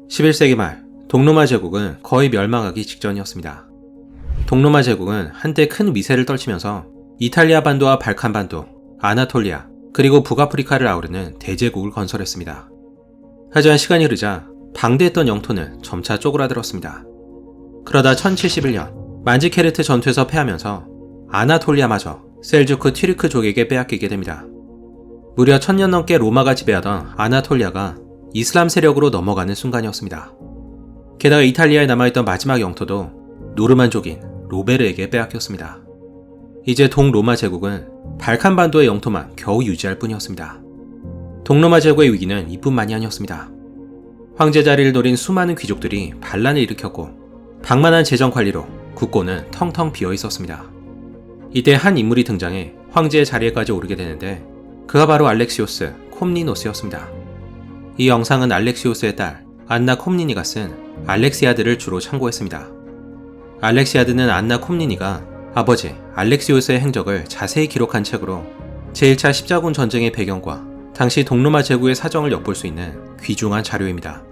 11세기 말 동로마 제국은 거의 멸망하기 직전이었습니다. 동로마 제국은 한때 큰 위세를 떨치면서 이탈리아 반도와 발칸 반도, 아나톨리아, 그리고 북아프리카를 아우르는 대제국을 건설했습니다. 하지만 시간이 흐르자 방대했던 영토는 점차 쪼그라들었습니다. 그러다 1071년 만지케르트 전투에서 패하면서 아나톨리아마저 셀주크 튀르크족에게 빼앗기게 됩니다. 무려 1000년 넘게 로마가 지배하던 아나톨리아가 이슬람 세력으로 넘어가는 순간이었습니다. 게다가 이탈리아에 남아있던 마지막 영토도 노르만족인 로베르에게 빼앗겼습니다. 이제 동로마 제국은 발칸 반도의 영토만 겨우 유지할 뿐이었습니다. 동로마 제국의 위기는 이뿐만이 아니었습니다. 황제 자리를 노린 수많은 귀족들이 반란을 일으켰고 방만한 재정 관리로 국고는 텅텅 비어 있었습니다. 이때 한 인물이 등장해 황제의 자리에까지 오르게 되는데 그가 바로 알렉시오스 콤니노스였습니다. 이 영상은 알렉시오스의 딸 안나 콤니니가 쓴 알렉시아드를 주로 참고했습니다. 알렉시아드는 안나 콤니니가 아버지 알렉시오스의 행적을 자세히 기록한 책으로 제1차 십자군 전쟁의 배경과 당시 동로마 제국의 사정을 엿볼 수 있는 귀중한 자료입니다.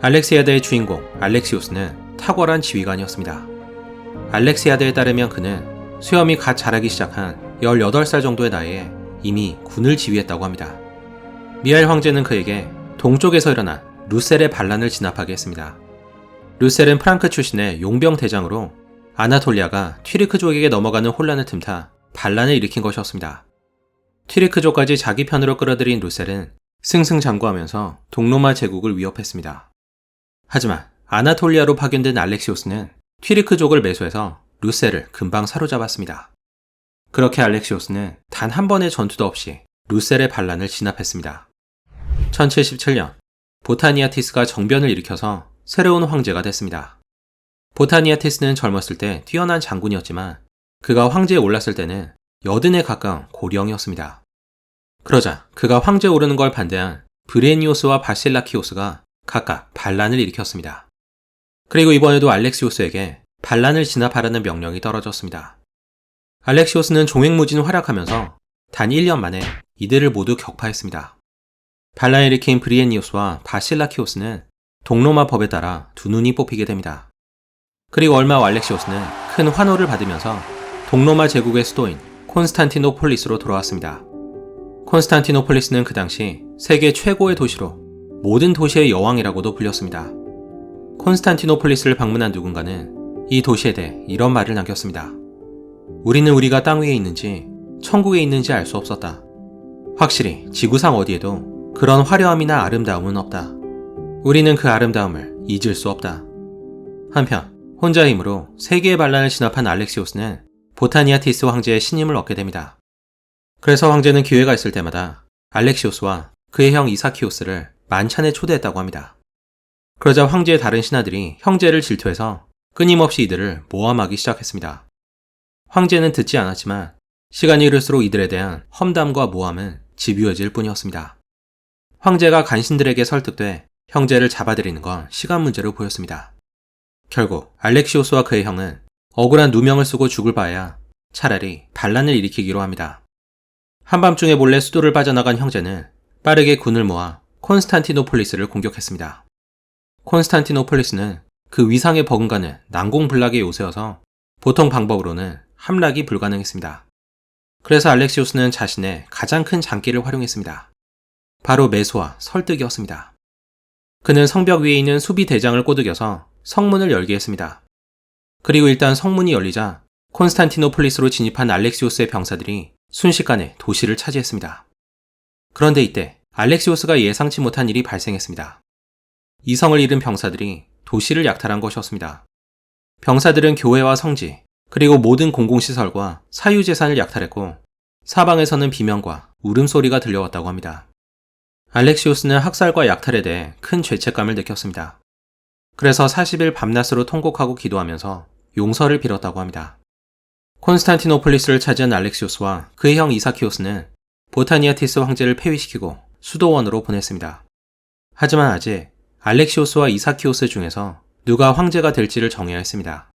알렉시아드의 주인공 알렉시오스는 탁월한 지휘관이었습니다. 알렉시아드에 따르면 그는 수염이 갓 자라기 시작한 18살 정도의 나이에 이미 군을 지휘했다고 합니다. 미하엘 황제는 그에게 동쪽에서 일어난 루셀의 반란을 진압하게 했습니다. 루셀은 프랑크 출신의 용병 대장으로 아나톨리아가 튀르크족에게 넘어가는 혼란을 틈타 반란을 일으킨 것이었습니다. 튀르크족까지 자기 편으로 끌어들인 루셀은 승승장구하면서 동로마 제국을 위협했습니다. 하지만 아나톨리아로 파견된 알렉시오스는 튀르크족을 매수해서 루셀을 금방 사로잡았습니다. 그렇게 알렉시오스는 단 한 번의 전투도 없이 루셀의 반란을 진압했습니다. 1077년 보타니아티스가 정변을 일으켜서 새로운 황제가 됐습니다. 보타니아티스는 젊었을 때 뛰어난 장군이었지만 그가 황제에 올랐을 때는 80에 가까운 고령이었습니다. 그러자 그가 황제에 오르는 걸 반대한 브레니오스와 바실라키오스가 각각 반란을 일으켰습니다. 그리고 이번에도 알렉시오스에게 반란을 진압하라는 명령이 떨어졌습니다. 알렉시오스는 종횡무진 활약하면서 단 1년 만에 이들을 모두 격파했습니다. 반란을 일으킨 브리에니오스와 바실라키오스는 동로마 법에 따라 두 눈이 뽑히게 됩니다. 그리고 얼마 후 알렉시오스는 큰 환호를 받으면서 동로마 제국의 수도인 콘스탄티노폴리스로 돌아왔습니다. 콘스탄티노폴리스는 그 당시 세계 최고의 도시로 모든 도시의 여왕이라고도 불렸습니다. 콘스탄티노폴리스를 방문한 누군가는 이 도시에 대해 이런 말을 남겼습니다. 우리는 우리가 땅 위에 있는지 천국에 있는지 알 수 없었다. 확실히 지구상 어디에도 그런 화려함이나 아름다움은 없다. 우리는 그 아름다움을 잊을 수 없다. 한편 혼자의 힘으로 세계의 반란을 진압한 알렉시오스는 보타니아티스 황제의 신임을 얻게 됩니다. 그래서 황제는 기회가 있을 때마다 알렉시오스와 그의 형 이사키오스를 만찬에 초대했다고 합니다. 그러자 황제의 다른 신하들이 형제를 질투해서 끊임없이 이들을 모함하기 시작했습니다. 황제는 듣지 않았지만 시간이 흐를수록 이들에 대한 험담과 모함은 집요해질 뿐이었습니다. 황제가 간신들에게 설득돼 형제를 잡아들이는 건 시간 문제로 보였습니다. 결국 알렉시오스와 그의 형은 억울한 누명을 쓰고 죽을 바에야 차라리 반란을 일으키기로 합니다. 한밤중에 몰래 수도를 빠져나간 형제는 빠르게 군을 모아 콘스탄티노폴리스를 공격했습니다. 콘스탄티노폴리스는 그 위상에 버금가는 난공불락의 요새여서 보통 방법으로는 함락이 불가능했습니다. 그래서 알렉시오스는 자신의 가장 큰 장기를 활용했습니다. 바로 매수와 설득이었습니다. 그는 성벽 위에 있는 수비 대장을 꼬드겨서 성문을 열게 했습니다. 그리고 일단 성문이 열리자 콘스탄티노폴리스로 진입한 알렉시오스의 병사들이 순식간에 도시를 차지했습니다. 그런데 이때 알렉시오스가 예상치 못한 일이 발생했습니다. 이성을 잃은 병사들이 도시를 약탈한 것이었습니다. 병사들은 교회와 성지, 그리고 모든 공공시설과 사유재산을 약탈했고 사방에서는 비명과 울음소리가 들려왔다고 합니다. 알렉시오스는 학살과 약탈에 대해 큰 죄책감을 느꼈습니다. 그래서 40일 밤낮으로 통곡하고 기도하면서 용서를 빌었다고 합니다. 콘스탄티노폴리스를 차지한 알렉시오스와 그의 형 이사키오스는 보타니아티스 황제를 폐위시키고 수도원으로 보냈습니다. 하지만 아직 알렉시오스와 이사키오스 중에서 누가 황제가 될지를 정해야 했습니다.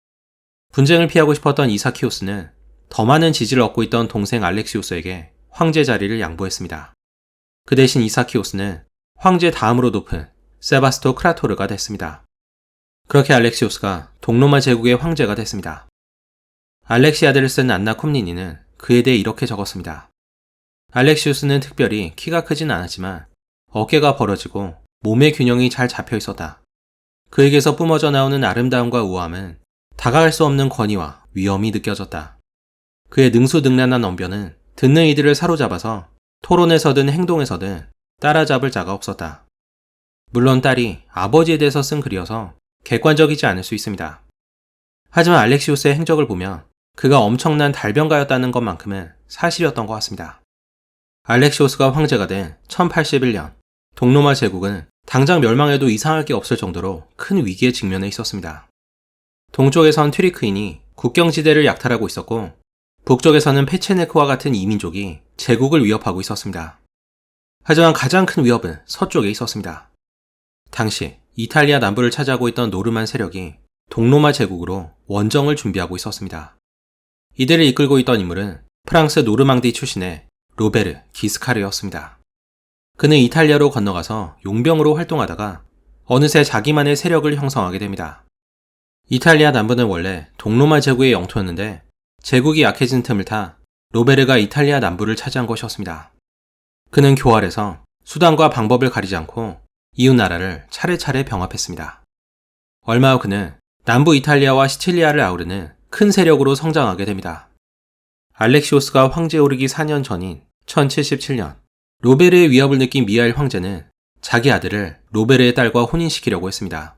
분쟁을 피하고 싶었던 이사키오스는 더 많은 지지를 얻고 있던 동생 알렉시오스에게 황제 자리를 양보했습니다. 그 대신 이사키오스는 황제 다음으로 높은 세바스토 크라토르가 됐습니다. 그렇게 알렉시우스가 동로마 제국의 황제가 됐습니다. 알렉시아드를 쓴 안나 콤니니는 그에 대해 이렇게 적었습니다. 알렉시우스는 특별히 키가 크진 않았지만 어깨가 벌어지고 몸의 균형이 잘 잡혀 있었다. 그에게서 뿜어져 나오는 아름다움과 우아함은 다가갈 수 없는 권위와 위엄이 느껴졌다. 그의 능수능란한 언변은 듣는 이들을 사로잡아서 토론에서든 행동에서든 따라잡을 자가 없었다. 물론 딸이 아버지에 대해서 쓴 글이어서 객관적이지 않을 수 있습니다. 하지만 알렉시우스의 행적을 보면 그가 엄청난 달변가였다는 것만큼은 사실이었던 것 같습니다. 알렉시우스가 황제가 된 1081년, 동로마 제국은 당장 멸망해도 이상할 게 없을 정도로 큰 위기에 직면해 있었습니다. 동쪽에선 튀리크인이 국경지대를 약탈하고 있었고 북쪽에서는 페체네크와 같은 이민족이 제국을 위협하고 있었습니다. 하지만 가장 큰 위협은 서쪽에 있었습니다. 당시 이탈리아 남부를 차지하고 있던 노르만 세력이 동로마 제국으로 원정을 준비하고 있었습니다. 이들을 이끌고 있던 인물은 프랑스 노르망디 출신의 로베르 기스카르였습니다. 그는 이탈리아로 건너가서 용병으로 활동하다가 어느새 자기만의 세력을 형성하게 됩니다. 이탈리아 남부는 원래 동로마 제국의 영토였는데 제국이 약해진 틈을 타 로베르가 이탈리아 남부를 차지한 것이었습니다. 그는 교활해서 수단과 방법을 가리지 않고 이웃 나라를 차례차례 병합했습니다. 얼마 후 그는 남부 이탈리아와 시칠리아를 아우르는 큰 세력으로 성장하게 됩니다. 알렉시우스가 황제에 오르기 4년 전인 1077년, 로베르의 위협을 느낀 미하일 황제는 자기 아들을 로베르의 딸과 혼인시키려고 했습니다.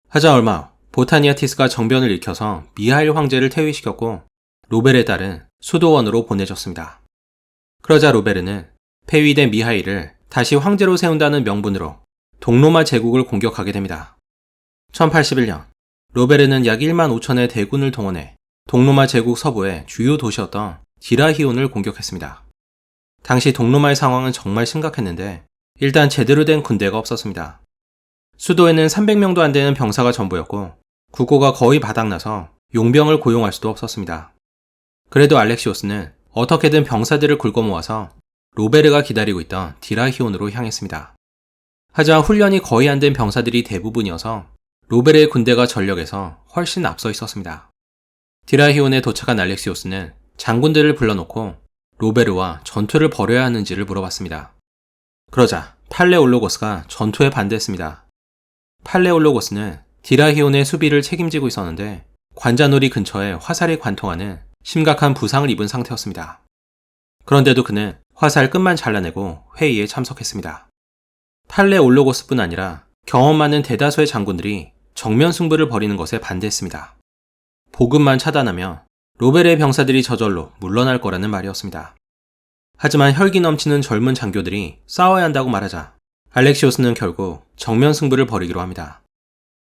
하지만 얼마 후 보타니아티스가 정변을 일으켜서 미하일 황제를 퇴위시켰고 로베르의 딸은 수도원으로 보내졌습니다. 그러자 로베르는 폐위된 미하일을 다시 황제로 세운다는 명분으로 동로마 제국을 공격하게 됩니다. 1081년, 로베르는 약 1만 5천의 대군을 동원해 동로마 제국 서부의 주요 도시였던 디라히온을 공격했습니다. 당시 동로마의 상황은 정말 심각했는데 일단 제대로 된 군대가 없었습니다. 수도에는 300명도 안 되는 병사가 전부였고 국고가 거의 바닥나서 용병을 고용할 수도 없었습니다. 그래도 알렉시우스는 어떻게든 병사들을 긁어 모아서 로베르가 기다리고 있던 디라히온으로 향했습니다. 하지만 훈련이 거의 안 된 병사들이 대부분이어서 로베르의 군대가 전력에서 훨씬 앞서 있었습니다. 디라히온에 도착한 알렉시우스는 장군들을 불러놓고 로베르와 전투를 벌여야 하는지를 물어봤습니다. 그러자 팔레올로고스가 전투에 반대했습니다. 팔레올로고스는 디라히온의 수비를 책임지고 있었는데 관자놀이 근처에 화살이 관통하는 심각한 부상을 입은 상태였습니다. 그런데도 그는 화살 끝만 잘라내고 회의에 참석했습니다. 팔레올로고스뿐 아니라 경험 많은 대다수의 장군들이 정면 승부를 벌이는 것에 반대했습니다. 보급만 차단하면 로베르의 병사들이 저절로 물러날 거라는 말이었습니다. 하지만 혈기 넘치는 젊은 장교들이 싸워야 한다고 말하자 알렉시우스는 결국 정면 승부를 벌이기로 합니다.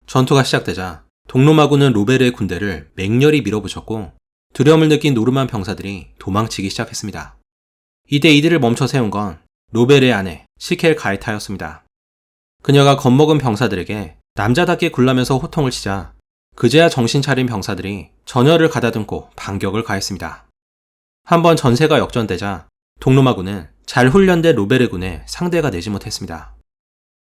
전투가 시작되자 동로마군은 로베르의 군대를 맹렬히 밀어붙였고 두려움을 느낀 노르만 병사들이 도망치기 시작했습니다. 이때 이들을 멈춰 세운 건 로베르의 아내 시켈 가에타였습니다. 그녀가 겁먹은 병사들에게 남자답게 굴라면서 호통을 치자 그제야 정신 차린 병사들이 전열을 가다듬고 반격을 가했습니다. 한번 전세가 역전되자 동로마군은 잘 훈련된 로베르군의 상대가 되지 못했습니다.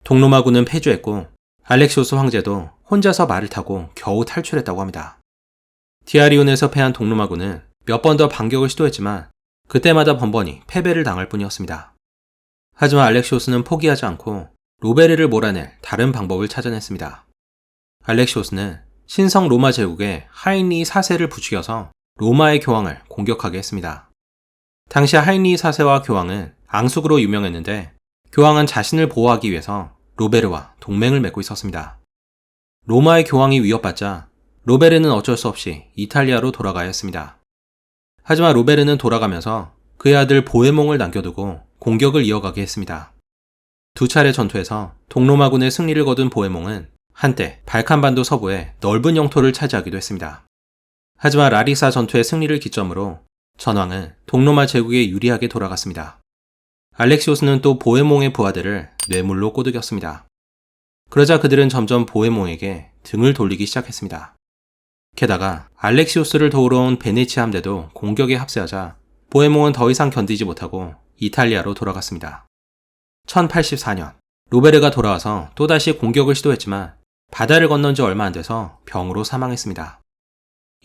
동로마군은 패주했고 알렉시우스 황제도 혼자서 말을 타고 겨우 탈출했다고 합니다. 디아리온에서 패한 동로마군은 몇 번 더 반격을 시도했지만 그때마다 번번이 패배를 당할 뿐이었습니다. 하지만 알렉시우스는 포기하지 않고 로베르를 몰아낼 다른 방법을 찾아냈습니다. 알렉시우스는 신성 로마 제국의 하인리 4세를 부추겨서 로마의 교황을 공격하게 했습니다. 당시 하인리 4세와 교황은 앙숙으로 유명했는데 교황은 자신을 보호하기 위해서 로베르와 동맹을 맺고 있었습니다. 로마의 교황이 위협받자 로베르는 어쩔 수 없이 이탈리아로 돌아가야 했습니다. 하지만 로베르는 돌아가면서 그의 아들 보헤몽을 남겨두고 공격을 이어가게 했습니다. 두 차례 전투에서 동로마군의 승리를 거둔 보헤몽은 한때 발칸반도 서부의 넓은 영토를 차지하기도 했습니다. 하지만 라리사 전투의 승리를 기점으로 전황은 동로마 제국에 유리하게 돌아갔습니다. 알렉시우스는 또 보헤몽의 부하들을 뇌물로 꼬드겼습니다. 그러자 그들은 점점 보헤몽에게 등을 돌리기 시작했습니다. 게다가 알렉시우스를 도우러 온 베네치아 함대도 공격에 합세하자 보헤몽은 더 이상 견디지 못하고 이탈리아로 돌아갔습니다. 1084년, 로베르가 돌아와서 또다시 공격을 시도했지만 바다를 건넌 지 얼마 안 돼서 병으로 사망했습니다.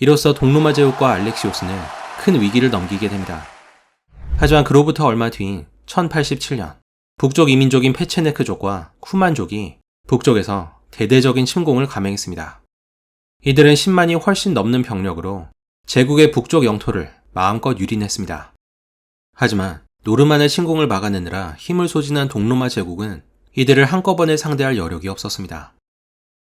이로써 동로마 제국과 알렉시오스는 큰 위기를 넘기게 됩니다. 하지만 그로부터 얼마 뒤인 1087년 북쪽 이민족인 페체네크족과 쿠만족이 북쪽에서 대대적인 침공을 감행했습니다. 이들은 10만이 훨씬 넘는 병력으로 제국의 북쪽 영토를 마음껏 유린했습니다. 하지만 노르만의 침공을 막아내느라 힘을 소진한 동로마 제국은 이들을 한꺼번에 상대할 여력이 없었습니다.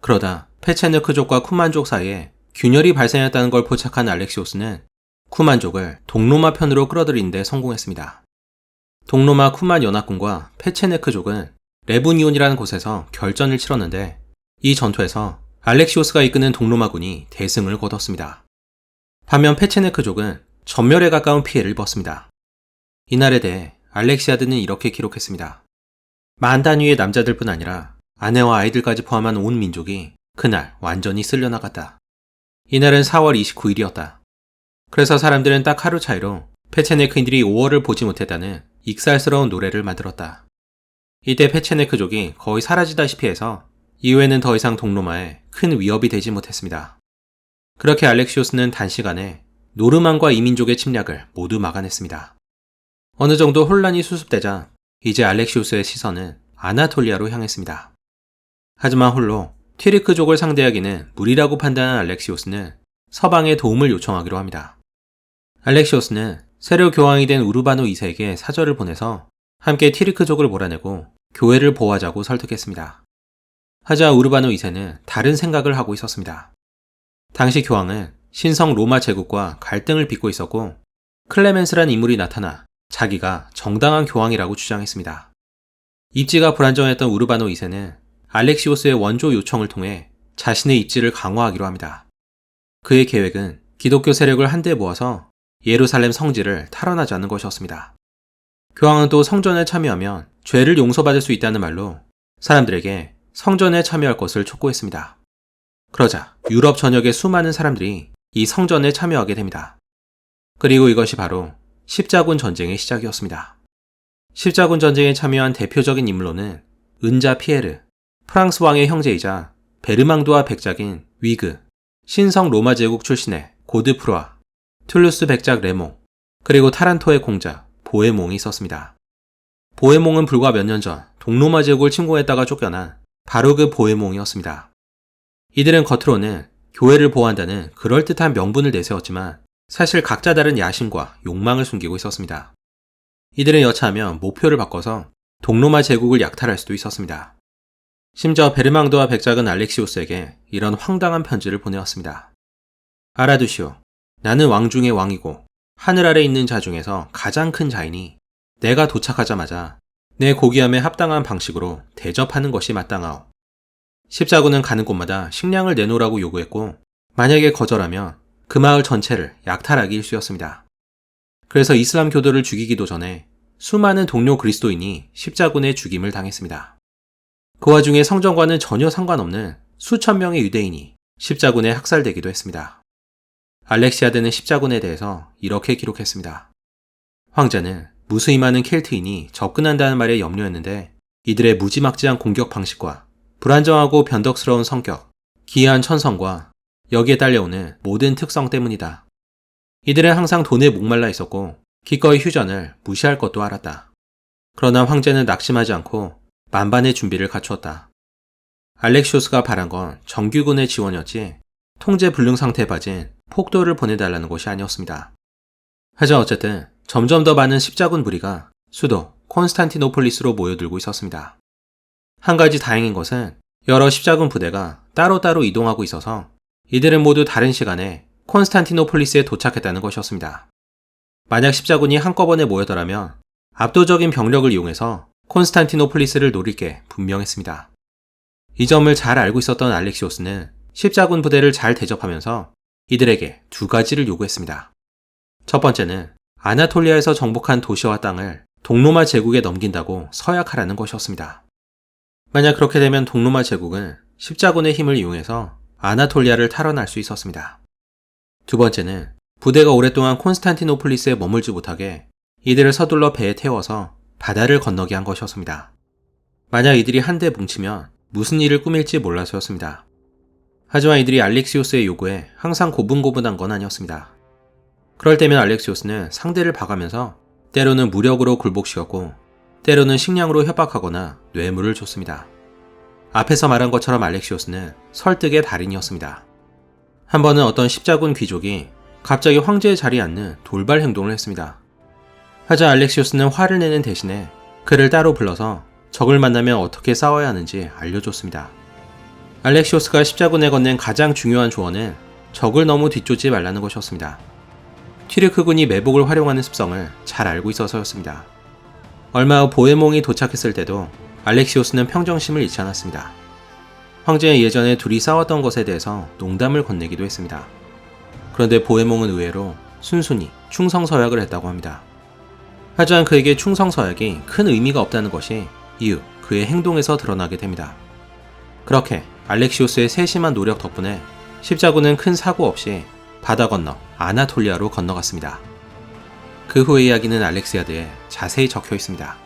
그러다 페체네크족과 쿠만족 사이에 균열이 발생했다는 걸 포착한 알렉시오스는 쿠만족을 동로마 편으로 끌어들이는 데 성공했습니다. 동로마 쿠만 연합군과 페체네크족은 레부니온이라는 곳에서 결전을 치렀는데 이 전투에서 알렉시오스가 이끄는 동로마군이 대승을 거뒀습니다. 반면 페체네크족은 전멸에 가까운 피해를 입었습니다. 이날에 대해 알렉시아드는 이렇게 기록했습니다. 만 단위의 남자들뿐 아니라 아내와 아이들까지 포함한 온 민족이 그날 완전히 쓸려나갔다. 이날은 4월 29일이었다. 그래서 사람들은 딱 하루 차이로 페체네크인들이 5월을 보지 못했다는 익살스러운 노래를 만들었다. 이때 페체네크족이 거의 사라지다시피 해서 이후에는 더 이상 동로마에 큰 위협이 되지 못했습니다. 그렇게 알렉시오스는 단시간에 노르만과 이민족의 침략을 모두 막아냈습니다. 어느 정도 혼란이 수습되자 이제 알렉시오스의 시선은 아나톨리아로 향했습니다. 하지만 홀로 튀르크족을 상대하기는 무리라고 판단한 알렉시오스는 서방에 도움을 요청하기로 합니다. 알렉시오스는 새로 교황이 된 우르바노 2세에게 사절을 보내서 함께 튀르크족을 몰아내고 교회를 보호하자고 설득했습니다. 하지만 우르바노 2세는 다른 생각을 하고 있었습니다. 당시 교황은 신성 로마 제국과 갈등을 빚고 있었고 클레멘스란 인물이 나타나 자기가 정당한 교황이라고 주장했습니다. 입지가 불안정했던 우르바노 2세는 알렉시오스의 원조 요청을 통해 자신의 입지를 강화하기로 합니다. 그의 계획은 기독교 세력을 한데 모아서 예루살렘 성지를 탈환하자는 것이었습니다. 교황은 또 성전에 참여하면 죄를 용서받을 수 있다는 말로 사람들에게 성전에 참여할 것을 촉구했습니다. 그러자 유럽 전역의 수많은 사람들이 이 성전에 참여하게 됩니다. 그리고 이것이 바로 십자군 전쟁의 시작이었습니다. 십자군 전쟁에 참여한 대표적인 인물로는 은자 피에르, 프랑스 왕의 형제이자 베르망두아 백작인 위그, 신성 로마 제국 출신의 고드프로아, 툴루스 백작 레몽, 그리고 타란토의 공자 보에몽이 있었습니다. 보에몽은 불과 몇 년 전 동로마 제국을 침공했다가 쫓겨난 바로 그 보에몽이었습니다. 이들은 겉으로는 교회를 보호한다는 그럴듯한 명분을 내세웠지만 사실 각자 다른 야심과 욕망을 숨기고 있었습니다. 이들은 여차하면 목표를 바꿔서 동로마 제국을 약탈할 수도 있었습니다. 심지어 베르망도와 백작은 알렉시오스에게 이런 황당한 편지를 보내왔습니다. 알아두시오. 나는 왕 중의 왕이고 하늘 아래 있는 자 중에서 가장 큰 자이니 내가 도착하자마자 내 고귀함에 합당한 방식으로 대접하는 것이 마땅하오. 십자군은 가는 곳마다 식량을 내놓으라고 요구했고 만약에 거절하면 그 마을 전체를 약탈하기 일쑤였습니다. 그래서 이슬람 교도를 죽이기도 전에 수많은 동료 그리스도인이 십자군의 죽임을 당했습니다. 그 와중에 성전과는 전혀 상관없는 수천 명의 유대인이 십자군에 학살되기도 했습니다. 알렉시아드는 십자군에 대해서 이렇게 기록했습니다. 황제는 무수히 많은 켈트인이 접근한다는 말에 염려했는데 이들의 무지막지한 공격 방식과 불안정하고 변덕스러운 성격, 기이한 천성과 여기에 딸려오는 모든 특성 때문이다. 이들은 항상 돈에 목말라 있었고 기꺼이 휴전을 무시할 것도 알았다. 그러나 황제는 낙심하지 않고 만반의 준비를 갖추었다. 알렉시오스가 바란 건 정규군의 지원이었지 통제 불능 상태에 빠진 폭도를 보내달라는 것이 아니었습니다. 하지만 어쨌든 점점 더 많은 십자군 무리가 수도 콘스탄티노폴리스로 모여들고 있었습니다. 한 가지 다행인 것은 여러 십자군 부대가 따로따로 이동하고 있어서 이들은 모두 다른 시간에 콘스탄티노폴리스에 도착했다는 것이었습니다. 만약 십자군이 한꺼번에 모여더라면 압도적인 병력을 이용해서 콘스탄티노폴리스를 노릴 게 분명했습니다. 이 점을 잘 알고 있었던 알렉시오스는 십자군 부대를 잘 대접하면서 이들에게 두 가지를 요구했습니다. 첫 번째는 아나톨리아에서 정복한 도시와 땅을 동로마 제국에 넘긴다고 서약하라는 것이었습니다. 만약 그렇게 되면 동로마 제국은 십자군의 힘을 이용해서 아나톨리아를 탈환할 수 있었습니다. 두 번째는 부대가 오랫동안 콘스탄티노폴리스에 머물지 못하게 이들을 서둘러 배에 태워서 바다를 건너게 한 것이었습니다. 만약 이들이 한데 뭉치면 무슨 일을 꾸밀지 몰라서였습니다. 하지만 이들이 알렉시오스의 요구에 항상 고분고분한 건 아니었습니다. 그럴 때면 알렉시오스는 상대를 봐가면서 때로는 무력으로 굴복시켰고 때로는 식량으로 협박하거나 뇌물을 줬습니다. 앞에서 말한 것처럼 알렉시오스는 설득의 달인이었습니다. 한 번은 어떤 십자군 귀족이 갑자기 황제의 자리에 앉는 돌발 행동을 했습니다. 하자 알렉시오스는 화를 내는 대신에 그를 따로 불러서 적을 만나면 어떻게 싸워야 하는지 알려줬습니다. 알렉시오스가 십자군에 건넨 가장 중요한 조언은 적을 너무 뒤쫓지 말라는 것이었습니다. 튀르크군이 매복을 활용하는 습성을 잘 알고 있어서였습니다. 얼마 후 보헤몽이 도착했을 때도 알렉시오스는 평정심을 잃지 않았습니다. 황제는 예전에 둘이 싸웠던 것에 대해서 농담을 건네기도 했습니다. 그런데 보헤몽은 의외로 순순히 충성서약을 했다고 합니다. 하지만 그에게 충성서약이 큰 의미가 없다는 것이 이후 그의 행동에서 드러나게 됩니다. 그렇게 알렉시오스의 세심한 노력 덕분에 십자군은 큰 사고 없이 바다 건너 아나톨리아로 건너갔습니다. 그 후의 이야기는 알렉시아드에 자세히 적혀 있습니다.